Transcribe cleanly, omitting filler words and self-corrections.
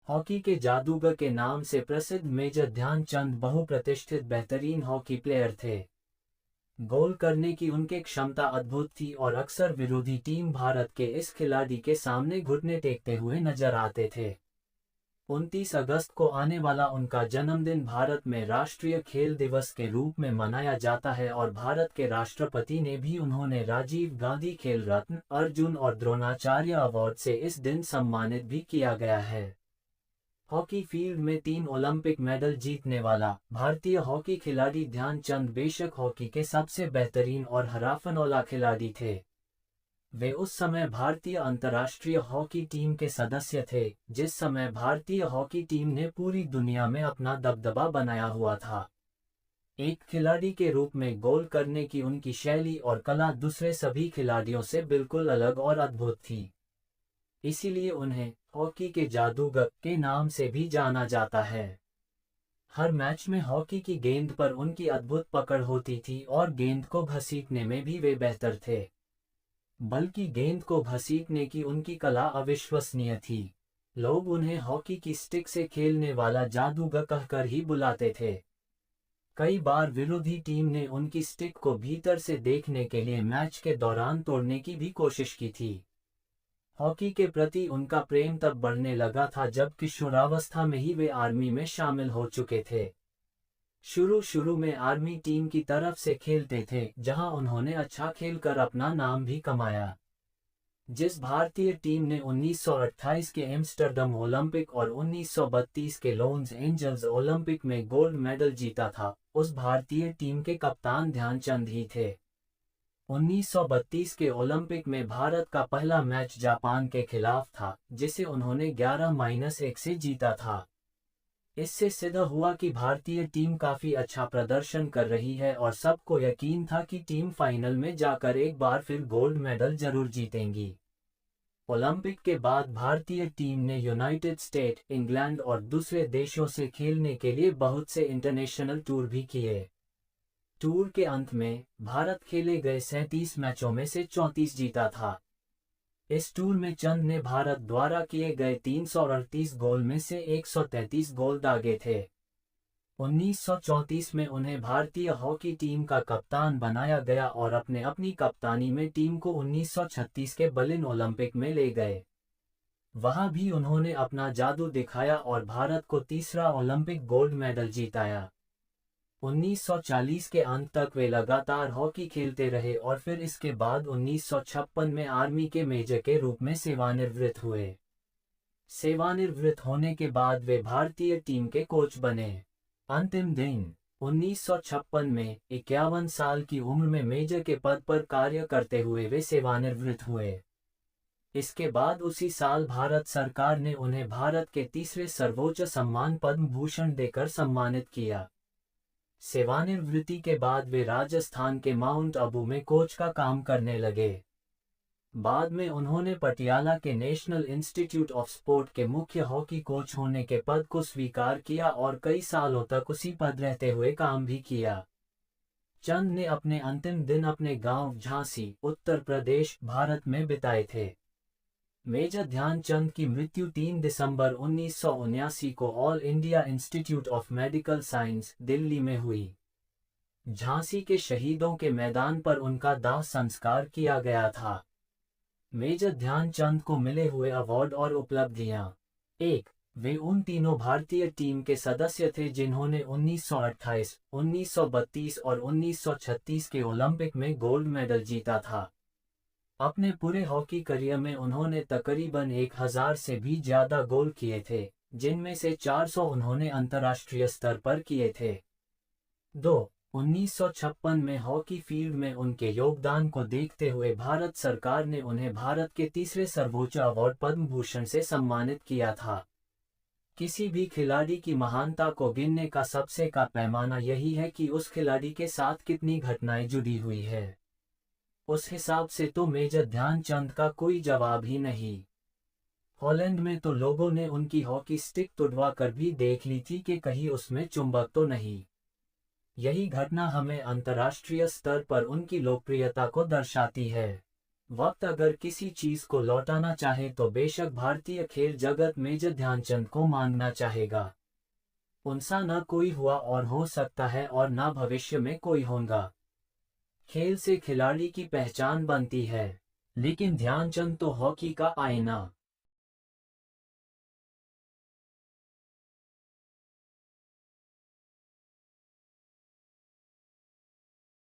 Hockey के जादूगर के नाम से प्रसिद्ध मेजर ध्यानचंद बहुप्रतिष्ठित बेहतरीन हॉकी प्लेयर थे। गोल करने की उनकी क्षमता अद्भुत थी और अक्सर विरोधी टीम भारत के इस खिलाड़ी के सामने घुटने टेकते हुए नजर आते थे। 29 अगस्त को आने वाला उनका जन्मदिन भारत में राष्ट्रीय खेल दिवस के रूप में मनाया जाता है और भारत के राष्ट्रपति ने भी उन्होंने राजीव गांधी खेल रत्न, अर्जुन और द्रोणाचार्य अवार्ड से इस दिन सम्मानित भी किया गया है। हॉकी फील्ड में 3 ओलंपिक मेडल जीतने वाला भारतीय हॉकी खिलाड़ी ध्यानचंद बेशक हॉकी के सबसे बेहतरीन और हराफनौला खिलाड़ी थे। वे उस समय भारतीय अंतर्राष्ट्रीय हॉकी टीम के सदस्य थे, जिस समय भारतीय हॉकी टीम ने पूरी दुनिया में अपना दबदबा बनाया हुआ था। एक खिलाड़ी के रूप में गोल करने की उनकी शैली और कला दूसरे सभी खिलाड़ियों से बिल्कुल अलग और अद्भुत थी। इसीलिए उन्हें हॉकी के जादूगर के नाम से भी जाना जाता है। हर मैच में हॉकी की गेंद पर उनकी अद्भुत पकड़ होती थी और गेंद को घसीटने में भी वे बेहतर थे, बल्कि गेंद को घसीटने की उनकी कला अविश्वसनीय थी। लोग उन्हें हॉकी की स्टिक से खेलने वाला जादूगर कहकर ही बुलाते थे। कई बार विरोधी टीम ने उनकी स्टिक को भीतर से देखने के लिए मैच के दौरान तोड़ने की भी कोशिश की थी। हॉकी के प्रति उनका प्रेम तब बढ़ने लगा था जब किशोरावस्था में ही वे आर्मी में शामिल हो चुके थे। शुरू में आर्मी टीम की तरफ से खेलते थे, जहां उन्होंने अच्छा खेलकर अपना नाम भी कमाया। जिस भारतीय टीम ने 1928 के एम्स्टर्डम ओलंपिक और 1932 के लॉस एंजल्स ओलंपिक में गोल्ड मेडल जीता था, उस भारतीय टीम के कप्तान ध्यानचंद ही थे। 1932 के ओलंपिक में भारत का पहला मैच जापान के खिलाफ था, जिसे उन्होंने 11-1 से जीता था। इससे सिद्ध हुआ कि भारतीय टीम काफी अच्छा प्रदर्शन कर रही है और सबको यकीन था कि टीम फाइनल में जाकर एक बार फिर गोल्ड मेडल जरूर जीतेंगी। ओलंपिक के बाद भारतीय टीम ने यूनाइटेड स्टेट, इंग्लैंड और दूसरे देशों से खेलने के लिए बहुत से इंटरनेशनल टूर भी किए। टूर के अंत में भारत खेले गए 37 मैचों में से 34 जीता था। इस टूर में चंद ने भारत द्वारा किए गए 338 गोल में से 133 गोल दागे थे। 1934 में उन्हें भारतीय हॉकी टीम का कप्तान बनाया गया और अपनी कप्तानी में टीम को 1936 के बर्लिन ओलंपिक में ले गए। वहां भी उन्होंने अपना जादू दिखाया और भारत को तीसरा ओलंपिक गोल्ड मेडल जीताया। 1940 के अंत तक वे लगातार हॉकी खेलते रहे और फिर इसके बाद 1956 में आर्मी के मेजर के रूप में सेवानिवृत्त हुए। सेवानिवृत्त होने के बाद वे भारतीय टीम के कोच बने। अंतिम दिन 1956 में 51 साल की उम्र में मेजर के पद पर कार्य करते हुए वे सेवानिवृत्त हुए। इसके बाद उसी साल भारत सरकार ने उन्हें भारत के तीसरे सर्वोच्च सम्मान पद्म भूषण देकर सम्मानित किया। सेवानिवृत्ति के बाद वे राजस्थान के माउंट आबू में कोच का काम करने लगे। बाद में उन्होंने पटियाला के नेशनल इंस्टीट्यूट ऑफ स्पोर्ट के मुख्य हॉकी कोच होने के पद को स्वीकार किया और कई सालों तक उसी पद रहते हुए काम भी किया। चंद ने अपने अंतिम दिन अपने गांव झांसी, उत्तर प्रदेश, भारत में बिताए थे। मेजर ध्यानचंद की मृत्यु 3 दिसंबर 1979 को all India institute of medical science, Delhi में हुई। झांसी के शहीदों के मैदान पर उनका दाह संस्कार किया गया था। मेजर ध्यानचंद को मिले हुए अवार्ड और उपलब्धियां: 1. वे उन तीनों भारतीय टीम के सदस्य थे जिन्होंने 1928, 1932 और 1936 के ओलंपिक में गोल्ड मेडल जीता था। अपने पूरे हॉकी करियर में उन्होंने तकरीबन 1000 से भी ज्यादा गोल किए थे, जिनमें से 400 उन्होंने अंतर्राष्ट्रीय स्तर पर किए थे। 2. 1956 में हॉकी फील्ड में उनके योगदान को देखते हुए भारत सरकार ने उन्हें भारत के तीसरे सर्वोच्च अवार्ड पद्म भूषण से सम्मानित किया था। किसी भी खिलाड़ी की महानता को गिनने का सबसे का पैमाना यही है कि उस खिलाड़ी के साथ कितनी घटनाएं जुड़ी हुई है। उस हिसाब से तो मेजर ध्यानचंद का कोई जवाब ही नहीं। हॉलैंड में तो लोगों ने उनकी हॉकी स्टिक तुड़वा कर भी देख ली थी कि कहीं उसमें चुंबक तो नहीं। यही घटना हमें अंतर्राष्ट्रीय स्तर पर उनकी लोकप्रियता को दर्शाती है। वक्त अगर किसी चीज को लौटाना चाहे तो बेशक भारतीय खेल जगत मेजर ध्यानचंद को मांगना चाहेगा। उनसा न कोई हुआ और हो सकता है और न भविष्य में कोई होगा। खेल से खिलाड़ी की पहचान बनती है, लेकिन ध्यानचंद तो हॉकी का आईना।